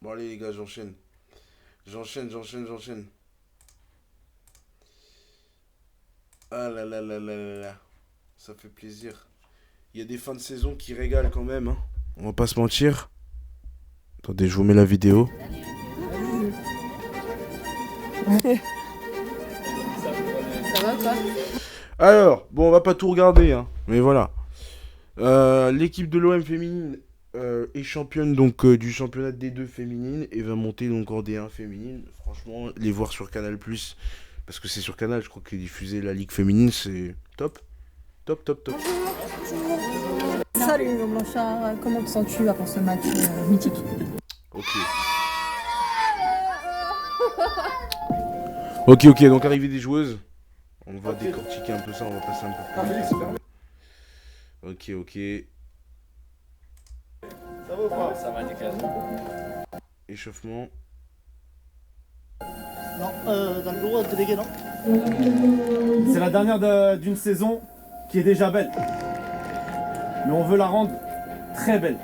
Bon, allez, les gars, j'enchaîne. J'enchaîne. Ah là là là là là là. Ça fait plaisir. Il y a des fins de saison qui régalent quand même, hein. On va pas se mentir. Attendez, je vous mets la vidéo. Ça va quoi? Alors, bon, on va pas tout regarder, hein. Mais voilà. L'équipe de l'OM féminine est championne donc du championnat D2 féminine et va monter donc en D1 féminine. Franchement, les voir sur Canal+, parce que c'est sur Canal, je crois que diffuser la Ligue féminine, c'est top. Top. Salut mon Blanchard, comment te sens-tu après ce match mythique? Ok, donc arrivée des joueuses. On va décortiquer un peu ça, on va passer un peu plus vite. Ok. Ça va ou pas? Ça va nickel. Échauffement. Non, dans le bureau délégué, non. C'est la dernière d'une saison qui est déjà belle. Mais on veut la rendre très belle.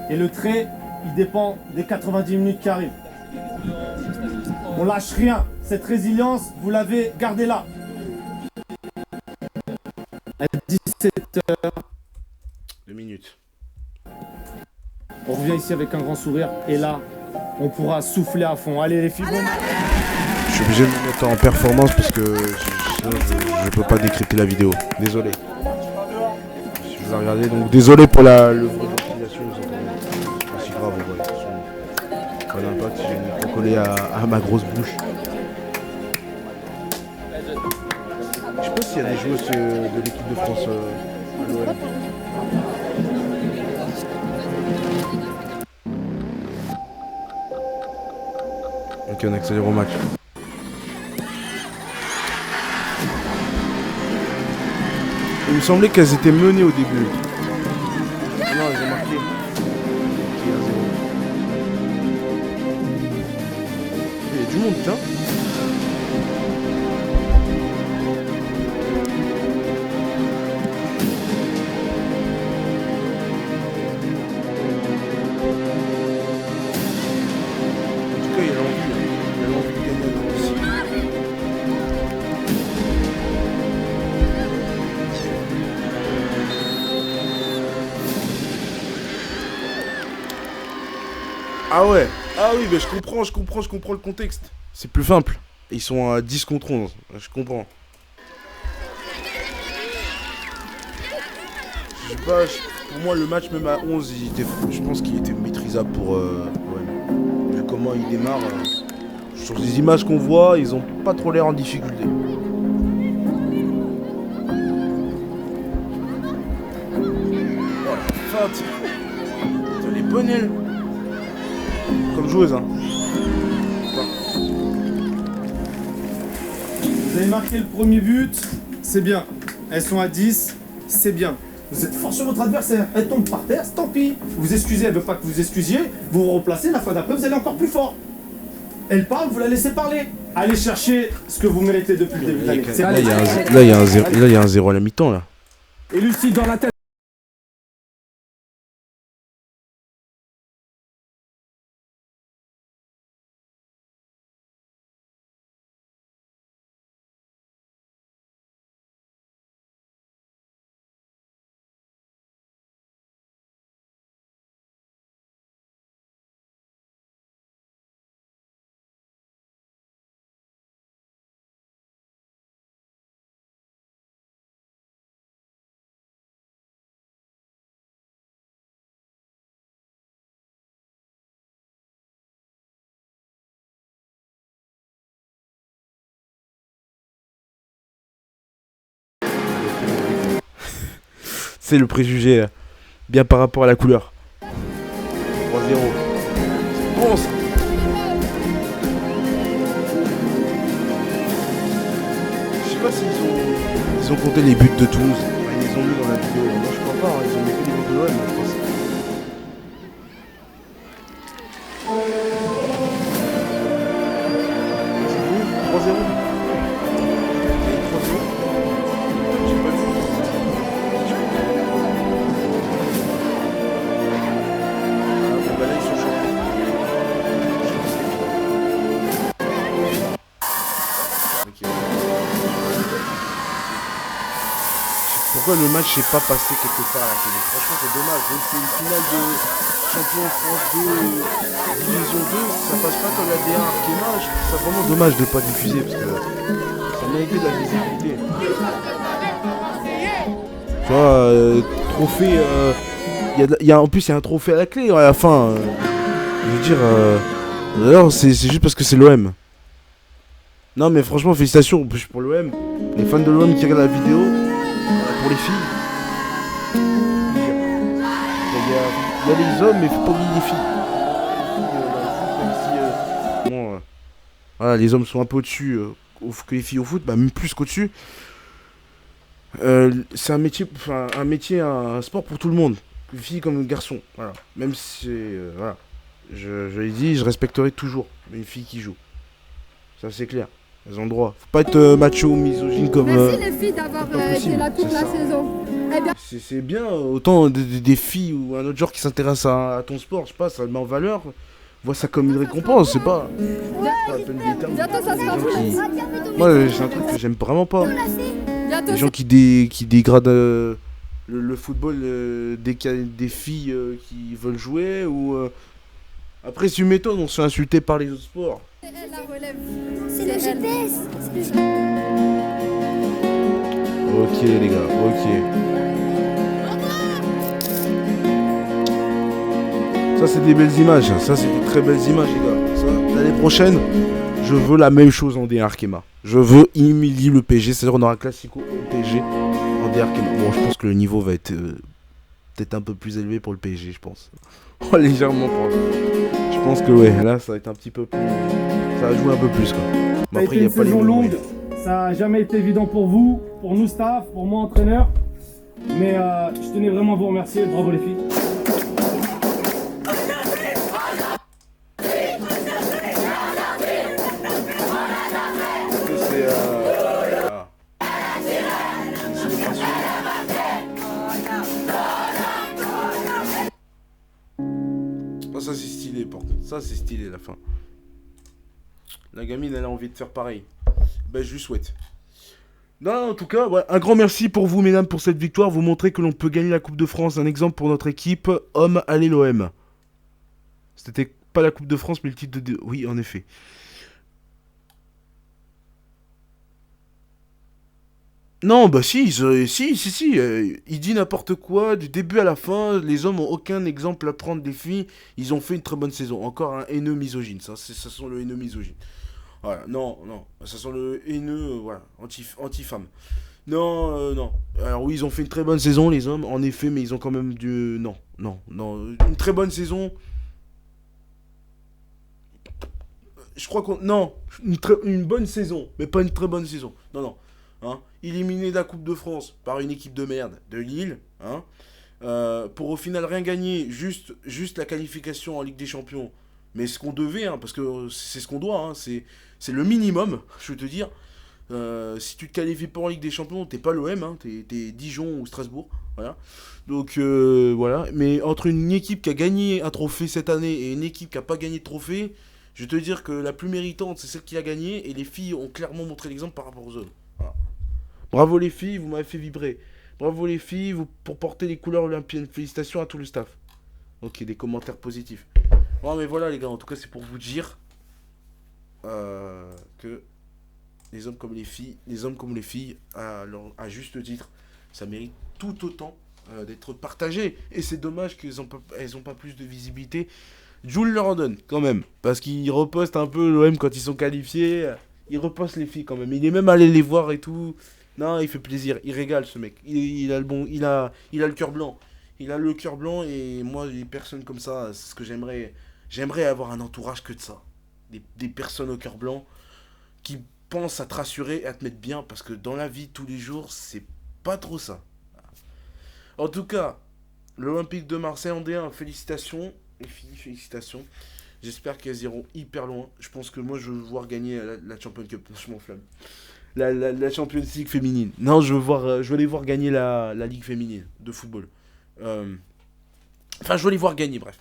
Et le trait, il dépend des 90 minutes qui arrivent. On lâche rien. Cette résilience, vous l'avez gardée là. À 17h, 2 minutes. on revient ici avec un grand sourire. Et là, on pourra souffler à fond. Allez les filles. Je suis obligé de me mettre en performance parce que sinon je peux pas décrypter la vidéo. Désolé. Si vous la regardez, donc désolé pour le bruit de ventilation. C'est pas si grave, ouais. De toute façon, pas d'impact si j'ai le micro collé à ma grosse bouche. Je sais pas s'il y a des joueuses de l'équipe de France à l'OM. Ok, on accélère au match. Il me semblait qu'elles étaient menées au début. Ah non, elles ont marqué. Ok, 1-0. Il y a du monde, tiens. En tout cas, il y a l'envie. Il y a l'envie de gagner aussi. Ah ouais. Ah oui, mais je comprends le contexte. C'est plus simple. Ils sont à 10 contre 11. Je comprends. Je sais pas, pour moi le match même à 11, je pense qu'il était maîtrisable pour ouais. Vu comment il démarre. Sur les images qu'on voit, ils ont pas trop l'air en difficulté. Oh la feinte. Elle est bonne elle. Comme joueuse, hein. Vous avez marqué le premier but, c'est bien. Elles sont à 10, c'est bien. Vous êtes fort sur votre adversaire. Elle tombe par terre, tant pis. Vous excusez, elle veut pas que vous excusiez. Vous vous replacez, la fois d'après, vous allez encore plus fort. Elle parle, vous la laissez parler. Allez chercher ce que vous méritez depuis le début de l'année. Là, il y a un 0 à la mi-temps, là. Et Lucie dans la tête. C'est le préjugé, bien par rapport à la couleur. 3-0. C'est bon ça. Je sais pas s'ils ont compté les buts de Toulouse. Enfin, ils les ont mis dans la vidéo. Moi je crois pas, hein. Ils ont mis que les buts de l'OM, je pense. C'est fou, 3-0. J'ai pas vu. Ah, bon, bah là, ils sont champions. pourquoi le match s'est pas passé quelque part à la télé. Franchement, c'est dommage. Donc, c'est une finale de champion France 2, division 2. Ça passe pas comme la D1 Arkema. Je trouve ça vraiment dommage de pas diffuser parce que ça méritait de la visibilité. Tu vois, trophée. En plus, il y a un trophée à la clé à la fin. Je veux dire. D'ailleurs, c'est juste parce que c'est l'OM. Non, mais franchement, félicitations pour l'OM. Les fans de l'OM qui regardent la vidéo, pour les filles. Il y a les hommes, mais faut pas oublier les filles. Voilà, les hommes sont un peu au-dessus que les filles au foot, bah, même plus qu'au-dessus. C'est un métier, un sport pour tout le monde. Filles comme garçons. Voilà. Même si voilà. Je l'ai dit, je respecterai toujours une fille qui joue. Ça, c'est clair. Elles ont le droit. Faut pas être macho ou misogyne comme. Merci les filles d'avoir été là toute la saison. Eh bien... C'est bien, autant des filles ou un autre genre qui s'intéresse à ton sport, je sais pas, ça le met en valeur. Vois ça comme une récompense, c'est pas. Bientôt ça sera vous. Moi, c'est un truc que j'aime vraiment pas. Bientôt Les gens qui dégradent le football dès qu'il y a des filles qui veulent jouer ou. Après, si tu m'étonnes, on se fait insulter par les autres sports. c'est elle la relève. C'est le GPS. Ok les gars, ok. Ça c'est des belles images, ça c'est des très belles images les gars. L'année prochaine, je veux la même chose en D1 Arkema. Je veux humilier le PSG, c'est-à-dire on aura Classico PSG en D1 Arkema. Bon, je pense que le niveau va être peut-être un peu plus élevé pour le PSG, je pense. Oh, légèrement pour... Je pense que ouais, là ça va être un petit peu plus... Ça va jouer un peu plus quoi. Ça a été une saison longue, ça a jamais été évident pour vous, pour nous staff, pour moi entraîneur. Mais je tenais vraiment à vous remercier, bravo les filles. Ça c'est stylé par contre, ça c'est stylé la fin. La gamine elle a envie de faire pareil. Ben je lui souhaite. Non, en tout cas, ouais, un grand merci pour vous mesdames pour cette victoire. Vous montrez que l'on peut gagner la Coupe de France. Un exemple pour notre équipe. Homme, allez l'OM. C'était pas la Coupe de France mais le titre de... Oui en effet. Non, bah si, il dit n'importe quoi, du début à la fin, les hommes ont aucun exemple à prendre des filles, ils ont fait une très bonne saison. Encore un haineux misogyne, ça sent le haineux misogyne. Voilà, non, ça sent le haineux, voilà, anti-femme. Non. Alors oui, ils ont fait une très bonne saison, les hommes, en effet, mais ils ont quand même du... Non, une très bonne saison... Je crois qu'on... Non, une bonne saison, mais pas une très bonne saison. Non. Hein, éliminé de la Coupe de France par une équipe de merde de Lille, hein, pour au final rien gagner, juste la qualification en Ligue des Champions. Mais ce qu'on devait, hein, parce que c'est ce qu'on doit, hein, c'est le minimum, je veux te dire. Si tu te qualifies pas en Ligue des Champions, t'es pas l'OM, hein, t'es Dijon ou Strasbourg. Voilà. Donc voilà. Mais entre une équipe qui a gagné un trophée cette année et une équipe qui a pas gagné de trophée, je veux te dire que la plus méritante, c'est celle qui a gagné, et les filles ont clairement montré l'exemple par rapport aux hommes. Voilà. Bravo les filles, vous m'avez fait vibrer. Bravo les filles, pour porter les couleurs olympiennes. Félicitations à tout le staff. Ok, des commentaires positifs. Bon, mais voilà les gars, en tout cas c'est pour vous dire que les hommes comme les filles, à juste titre, ça mérite tout autant d'être partagé. Et c'est dommage qu'elles n'ont pas plus de visibilité. Jules leur en donne quand même, parce qu'il reposte un peu l'OM quand ils sont qualifiés. Il reposte les filles quand même. Il est même allé les voir et tout. Non, il fait plaisir, il régale ce mec. Il a le cœur blanc. Il a le cœur blanc et moi, les personnes comme ça, c'est ce que j'aimerais. J'aimerais avoir un entourage que de ça. Des personnes au cœur blanc qui pensent à te rassurer et à te mettre bien parce que dans la vie, tous les jours, c'est pas trop ça. En tout cas, l'Olympique de Marseille en D1, félicitations. Les filles, félicitations. J'espère qu'elles iront hyper loin. Je pense que moi, je veux voir gagner la Champions Cup. Je m'en flamme. La Champions League féminine. Non, je veux les voir gagner la Ligue féminine de football. Enfin, je veux les voir gagner, bref.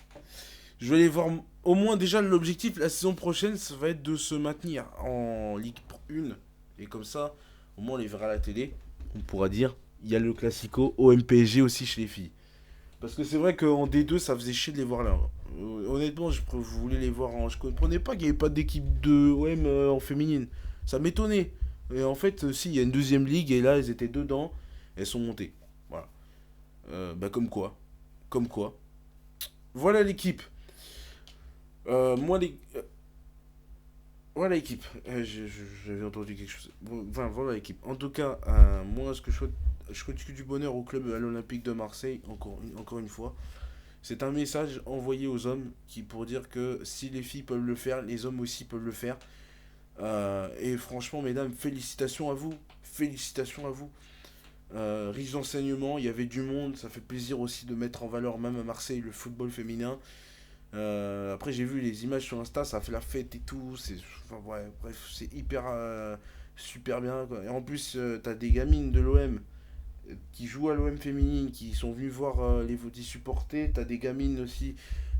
Je veux les voir... Au moins, déjà, l'objectif, la saison prochaine, ça va être de se maintenir en Ligue 1. Et comme ça, au moins, on les verra à la télé. On pourra dire, il y a le classico OM-PSG aussi chez les filles. Parce que c'est vrai qu'en D2, ça faisait chier de les voir là. Honnêtement, je voulais les voir en... Je comprenais pas qu'il n'y avait pas d'équipe de OM en féminine. Ça m'étonnait. Et en fait, si, il y a une deuxième ligue et là, elles étaient dedans. Elles sont montées. Voilà. Bah comme quoi. Comme quoi. Voilà l'équipe. Moi, les... Voilà l'équipe. J'avais entendu quelque chose. Bon, enfin, voilà l'équipe. En tout cas, moi, ce que je souhaite que du bonheur au club à l'Olympique de Marseille, encore une fois. C'est un message envoyé aux hommes qui pour dire que si les filles peuvent le faire, les hommes aussi peuvent le faire. Et franchement, mesdames, félicitations à vous. Félicitations à vous. Riche d'enseignement, il y avait du monde. Ça fait plaisir aussi de mettre en valeur, même à Marseille, le football féminin. Après, j'ai vu les images sur Insta, ça fait la fête et tout. Enfin, ouais, bref, c'est hyper super bien, quoi. Et en plus, t'as des gamines de l'OM qui jouent à l'OM féminine, qui sont venus voir les Vaudis supporter. T'as des gamines aussi,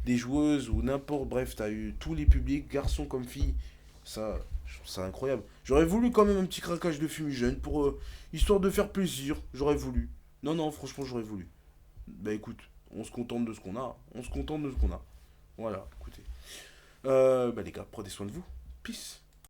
des joueuses ou n'importe. Bref, t'as eu tous les publics, garçons comme filles. Ça, je trouve ça incroyable. J'aurais voulu quand même un petit craquage de fumigène pour histoire de faire plaisir. J'aurais voulu. Non, non, franchement, j'aurais voulu. Bah écoute, on se contente de ce qu'on a. On se contente de ce qu'on a. Voilà, écoutez. Bah les gars, prenez soin de vous. Peace.